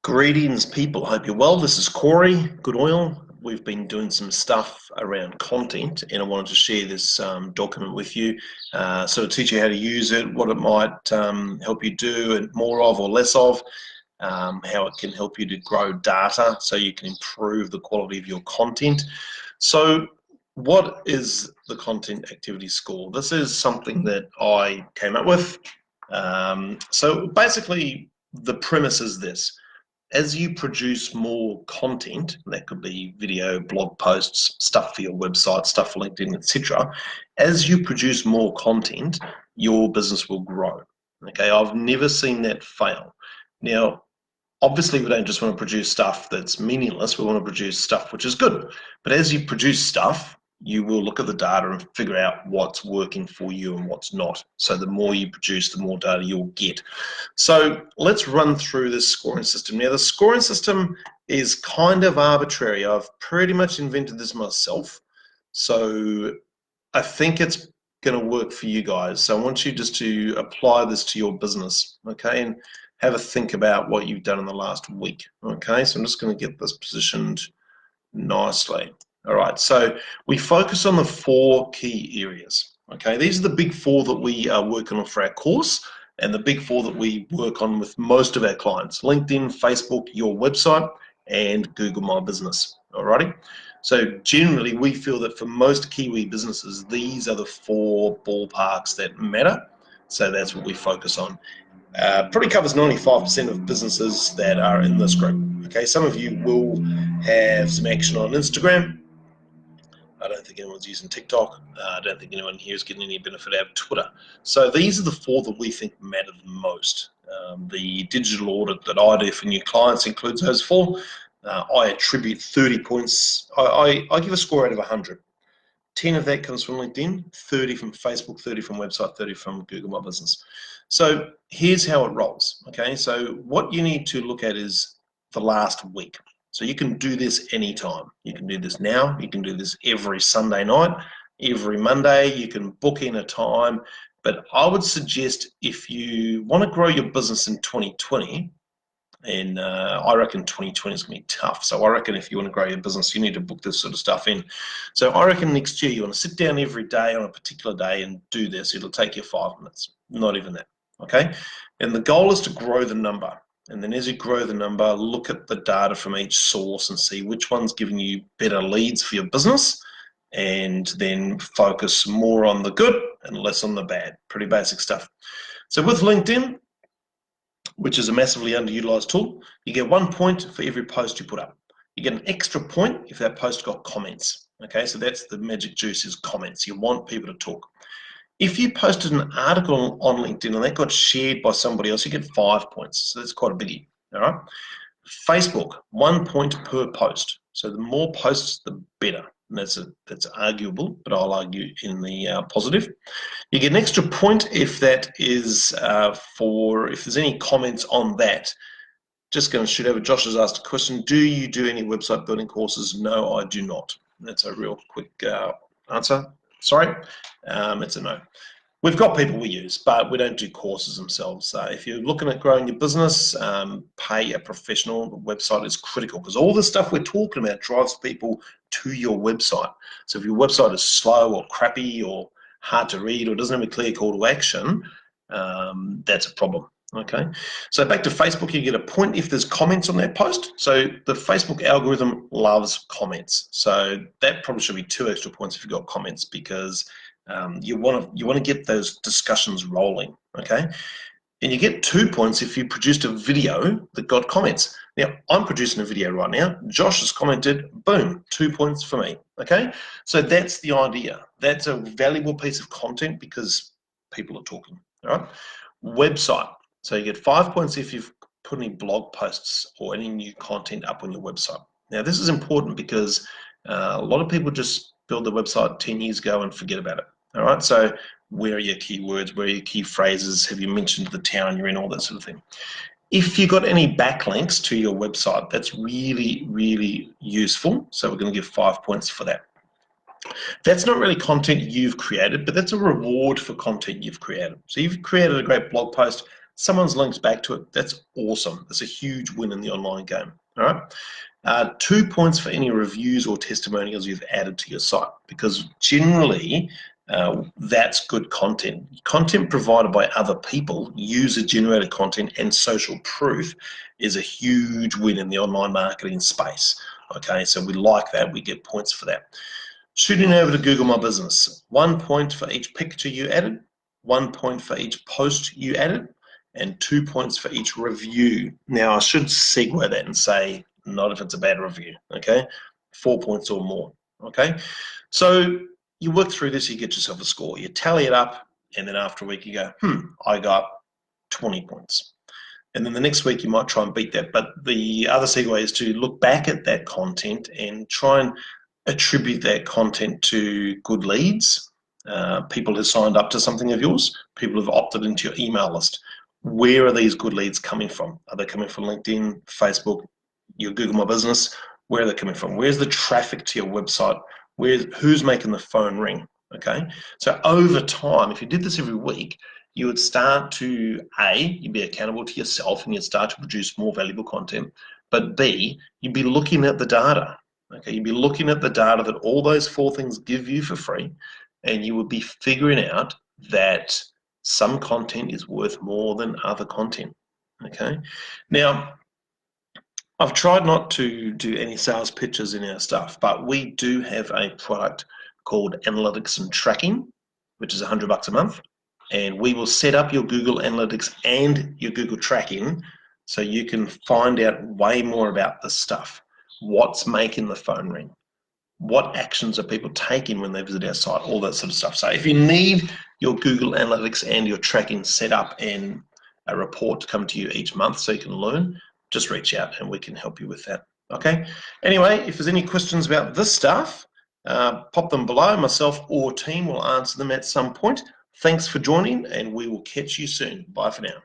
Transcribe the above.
Greetings, people. Hope you're well. This is Corey, Good Oil. We've been doing some stuff around content, and I wanted to share this document with you. So, to teach you how to use it, what it might help you do, and more of or less of, how it can help you to grow data so you can improve the quality of your content. So, what is the content activity score? This is something that I came up with. So, basically, the premise is this. As you produce more content, that could be video, blog posts, stuff for your website, stuff for LinkedIn, etc. As you produce more content, your business will grow. Okay, I've never seen that fail. Now, obviously, we don't just want to produce stuff that's meaningless. We want to produce stuff which is good. But as you produce stuff, you will look at the data and figure out what's working for you and what's not. So the more you produce, the more data you'll get. So let's run through this scoring system. Now, the scoring system is kind of arbitrary. I've pretty much invented this myself. So I think it's going to work for you guys. So I want you just to apply this to your business, okay? And have a think about what you've done in the last week, okay? So I'm just going to get this positioned nicely. All right, so we focus on the 4 key areas, okay? These are the big 4 that we are working on for our course, and the big 4 that we work on with most of our clients: LinkedIn, Facebook, your website, and Google My Business, all righty? So generally, we feel that for most Kiwi businesses, these are the 4 ballparks that matter, so that's what we focus on. Probably covers 95% of businesses that are in this group, okay? Some of you will have some action on Instagram. I don't think anyone's using TikTok. I don't think anyone here is getting any benefit out of Twitter. So these are the 4 that we think matter the most. The digital audit that I do for new clients includes those 4. I attribute 30 points. I give a score out of 100. 10 of that comes from LinkedIn, 30 from Facebook, 30 from website, 30 from Google My Business. So here's how it rolls, okay? So what you need to look at is the last week. So you can do this anytime. You can do this now. You can do this every Sunday night, every Monday. You can book in a time. But I would suggest, if you want to grow your business in 2020, and I reckon 2020 is going to be tough. So I reckon if you want to grow your business, you need to book this sort of stuff in. So I reckon next year you want to sit down every day on a particular day and do this. It'll take you 5 minutes, not even that, okay? And the goal is to grow the number. And then as you grow the number, look at the data from each source and see which one's giving you better leads for your business, and then focus more on the good and less on the bad. Pretty basic stuff. So with LinkedIn, which is a massively underutilized tool, you get 1 point for every post you put up. You get an extra point if that post got comments. Okay, so that's the magic juice, is comments. You want people to talk. If you posted an article on LinkedIn and that got shared by somebody else, you get 5 points. So that's quite a biggie. All right. Facebook, 1 point per post. So the more posts, the better. And that's arguable, but I'll argue in the positive. You get an extra point if that is if there's any comments on that. Just going to shoot over. Josh has asked a question: do you do any website building courses? No, I do not. That's a real quick answer. Sorry, it's a no. We've got people we use, but we don't do courses themselves. If you're looking at growing your business, pay a professional. The website is critical, because all the stuff we're talking about drives people to your website. So if your website is slow or crappy or hard to read or doesn't have a clear call to action, that's a problem. Okay, so back to Facebook, you get a point if there's comments on that post. So the Facebook algorithm loves comments. So that probably should be 2 extra points if you've got comments, because you want to get those discussions rolling, okay? And you get 2 points if you produced a video that got comments. Now, I'm producing a video right now. Josh has commented, boom, 2 points for me, okay? So that's the idea. That's a valuable piece of content because people are talking, all right? Website. So you get 5 points if you've put any blog posts or any new content up on your website. Now, this is important because a lot of people just build the website 10 years ago and forget about it. All right, so where are your keywords? Where are your key phrases? Have you mentioned the town you're in? All that sort of thing. If you've got any backlinks to your website, that's really, really useful. So we're going to give 5 points for that. That's not really content you've created, but that's a reward for content you've created. So you've created a great blog post, someone's linked back to it. That's awesome. That's a huge win in the online game. All right. 2 points for any reviews or testimonials you've added to your site, because generally that's good content. Content provided by other people, user-generated content, and social proof is a huge win in the online marketing space. Okay, so we like that. We get points for that. Shooting over to Google My Business. 1 point for each picture you added, 1 point for each post you added, and 2 points for each review. Now, I should segue that and say, not if it's a bad review, okay? 4 points or more, okay? So you work through this, you get yourself a score. You tally it up, and then after a week you go, I got 20 points. And then the next week you might try and beat that. But the other segue is to look back at that content and try and attribute that content to good leads, people who signed up to something of yours, people who've opted into your email list. Where are these good leads coming from? Are they coming from LinkedIn, Facebook, your Google My Business? Where are they coming from? Where's the traffic to your website? Who's making the phone ring? Okay, so over time, if you did this every week, you would start to, you'd be accountable to yourself and you'd start to produce more valuable content, but B, you'd be looking at the data. Okay, you'd be looking at the data that all those 4 things give you for free, and you would be figuring out that some content is worth more than other content. Okay, now I've tried not to do any sales pitches in our stuff, but we do have a product called Analytics and Tracking, which is $100 a month, and we will set up your Google Analytics and your Google Tracking so you can find out way more about this stuff. What's making the phone ring? What actions are people taking when they visit our site? All that sort of stuff. So if you need your Google Analytics and your tracking set up and a report to come to you each month so you can learn, just reach out and we can help you with that. Okay. Anyway, if there's any questions about this stuff, pop them below. Myself or team will answer them at some point. Thanks for joining, and we will catch you soon. Bye for now.